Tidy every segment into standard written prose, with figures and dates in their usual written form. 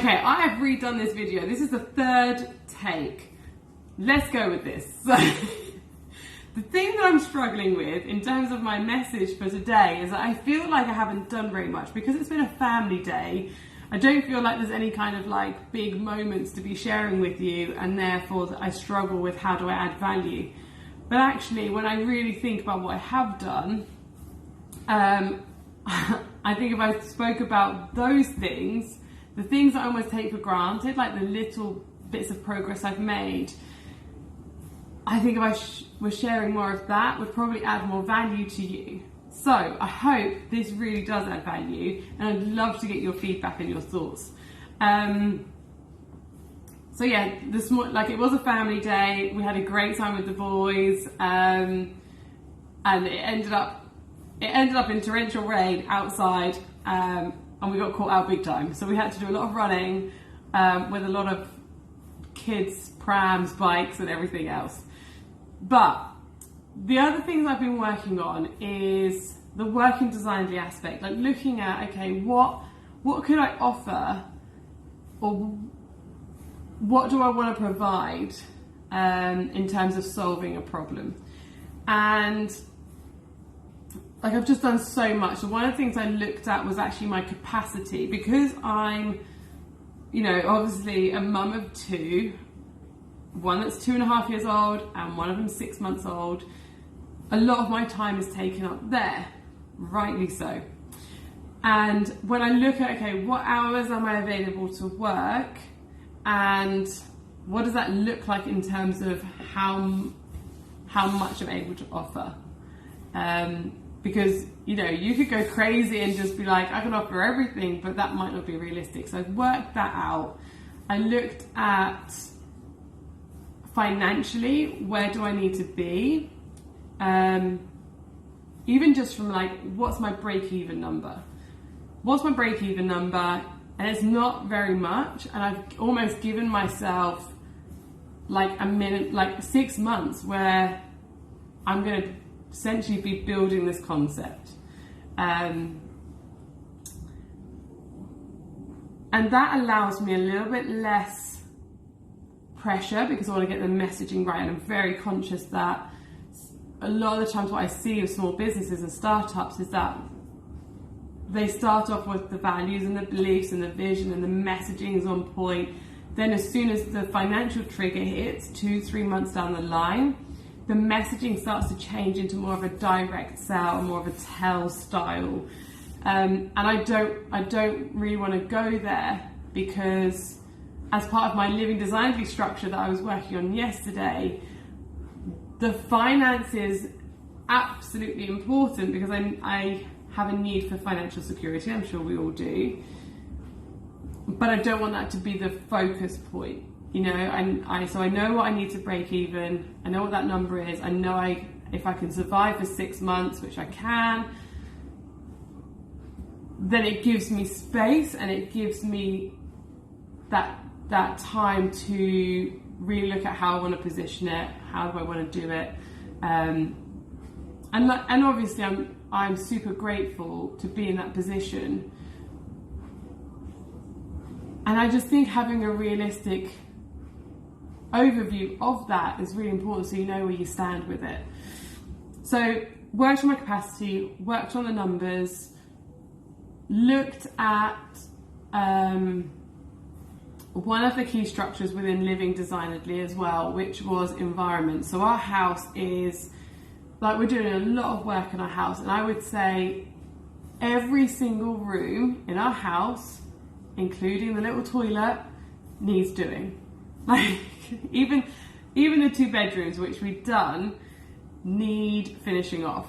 Okay, I have redone this video. This is the third take. Let's go with this. So, the thing that I'm struggling with in terms of my message for today is that I feel like I haven't done very much because it's been a family day. I don't feel like there's any kind of like big moments to be sharing with you, and therefore I struggle with how do I add value. But actually, when I really think about what I have done, I think if I spoke about those things, the things that I almost take for granted, like the little bits of progress I've made, I think if I was sharing more of that, would probably add more value to you. So I hope this really does add value, and I'd love to get your feedback and your thoughts. So yeah, it was a family day. We had a great time with the boys, and it ended up in torrential rain outside, and we got caught out big time. So we had to do a lot of running with a lot of kids, prams, bikes, and everything else. But the other things I've been working on is the working designedly aspect, like looking at, okay, what could I offer, or what do I want to provide in terms of solving a problem? And like I've just done so much. So one of the things I looked at was actually my capacity, because I'm, obviously a mum of two, one that's 2.5 years old and one of them 6 months old. A lot of my time is taken up there, rightly so. And when I look at, okay, what hours am I available to work, and what does that look like in terms of how much I'm able to offer? Because, you could go crazy and just be like, I can offer everything, but that might not be realistic. So I've worked that out. I looked at financially, where do I need to be? Even just from like, what's my break-even number? What's my break-even number? And it's not very much. And I've almost given myself like 6 months where I'm going to essentially be building this concept. And that allows me a little bit less pressure, because I want to get the messaging right. And I'm very conscious that a lot of the times what I see with small businesses and startups is that they start off with the values and the beliefs and the vision, and the messaging is on point. Then as soon as the financial trigger hits 2-3 months down the line, the messaging starts to change into more of a direct sell, more of a tell style. And I don't really want to go there, because as part of my living designedly structure that I was working on yesterday, the finance is absolutely important, because I have a need for financial security. I'm sure we all do. But I don't want that to be the focus point, so I know what I need to break even. I know what that number is. I know if I can survive for 6 months, which I can, then it gives me space, and it gives me that time to really look at how I want to position it, how do I want to do it, and obviously I'm super grateful to be in that position. And I just think having a realistic overview of that is really important, so you know where you stand with it. So worked on my capacity, worked on the numbers, looked at one of the key structures within living designedly as well, which was environment. So our house is, we're doing a lot of work in our house, and I would say every single room in our house, including the little toilet, needs doing. Like even the 2 bedrooms, which we've done, need finishing off.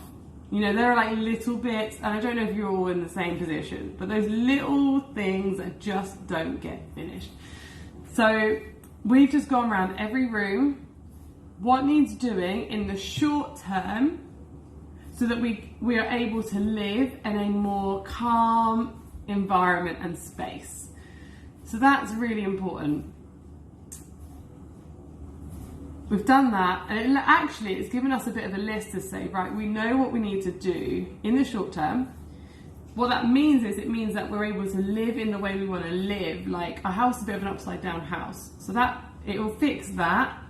There are like little bits, and I don't know if you're all in the same position, but those little things that just don't get finished. So we've just gone around every room, what needs doing in the short term, so that we are able to live in a more calm environment and space. So that's really important. We've done that, and it's given us a bit of a list to say, right, we know what we need to do in the short term. what that means is it means that we're able to live in the way we want to live. Like, our house is a bit of an upside down house, so that it will fix that.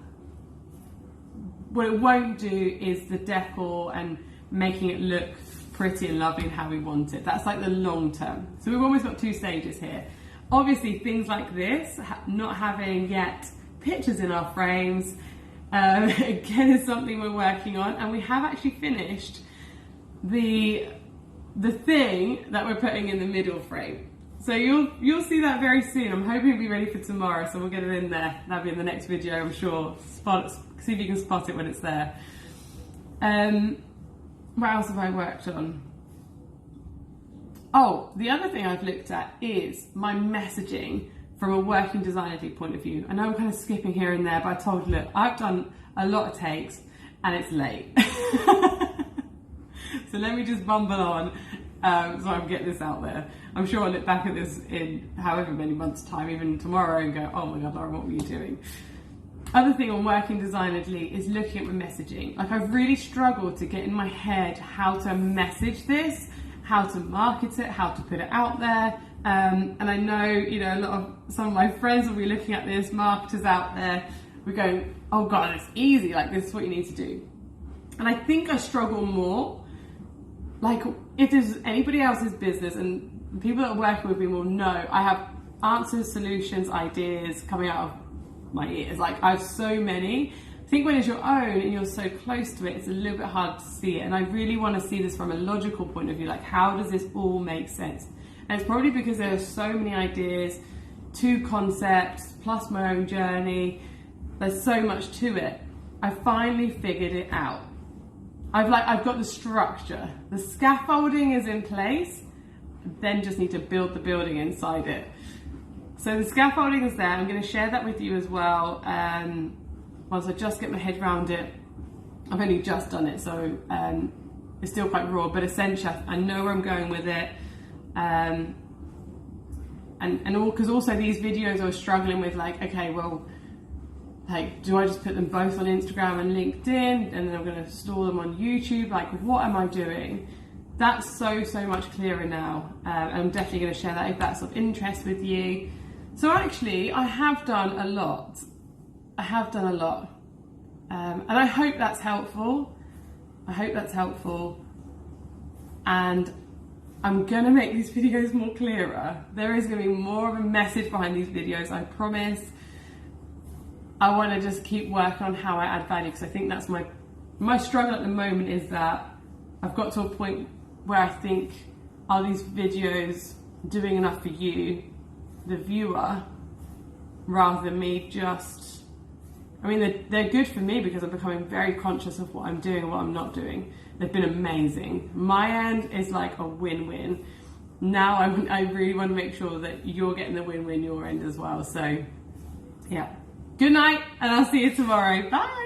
What it won't do is the decor and making it look pretty and lovely and how we want it. That's like the long term. So we've almost got two stages here. Obviously things like this, not having yet pictures in our frames, again, is something we're working on, and we have actually finished the thing that we're putting in the middle frame. So you'll see that very soon. I'm hoping it'll be ready for tomorrow, so we'll get it in there. That'll be in the next video, I'm sure. See if you can spot it when it's there. What else have I worked on? Oh, the other thing I've looked at is my messaging from a working designer point of view. I know I'm kind of skipping here and there, but I told you, look, I've done a lot of takes and it's late. So let me just bumble on so I can get this out there. I'm sure I'll look back at this in however many months' time, even tomorrow, and go, oh my God, Lauren, what were you doing? Other thing on working designedly is looking at my messaging. Like, I've really struggled to get in my head how to message this, how to market it, how to put it out there. And I know, you know, some of my friends will be looking at this, marketers out there, we're going, oh God, it's easy, like this is what you need to do. And I think I struggle more, like if there's anybody else's business, and people that are working with me will know, I have answers, solutions, ideas coming out of my ears. Like, I have so many. I think when it's your own and you're so close to it, it's a little bit hard to see it. And I really want to see this from a logical point of view. Like, how does this all make sense? And it's probably because there are so many ideas, 2 concepts, plus my own journey. There's so much to it. I finally figured it out. I've got the structure. The scaffolding is in place. Then just need to build the building inside it. So the scaffolding is there. I'm going to share that with you as well. Once I just get my head around it. I've only just done it, so it's still quite raw, but essentially I know where I'm going with it. And all, because also these videos I was struggling with, like, okay, well, like, do I just put them both on Instagram and LinkedIn, and then I'm going to store them on YouTube? Like, what am I doing? That's so much clearer now. And I'm definitely going to share that if that's of interest with you. So actually, I have done a lot. And I hope that's helpful. And I'm gonna make these videos more clearer. There is gonna be more of a message behind these videos, I promise. I wanna just keep working on how I add value, because I think that's my struggle at the moment, is that I've got to a point where I think, are these videos doing enough for you, the viewer, rather than me just, I mean, they're good for me because I'm becoming very conscious of what I'm doing and what I'm not doing. They've been amazing. My end is like a win-win. Now I really want to make sure that you're getting the win-win your end as well. So yeah, good night, and I'll see you tomorrow. Bye.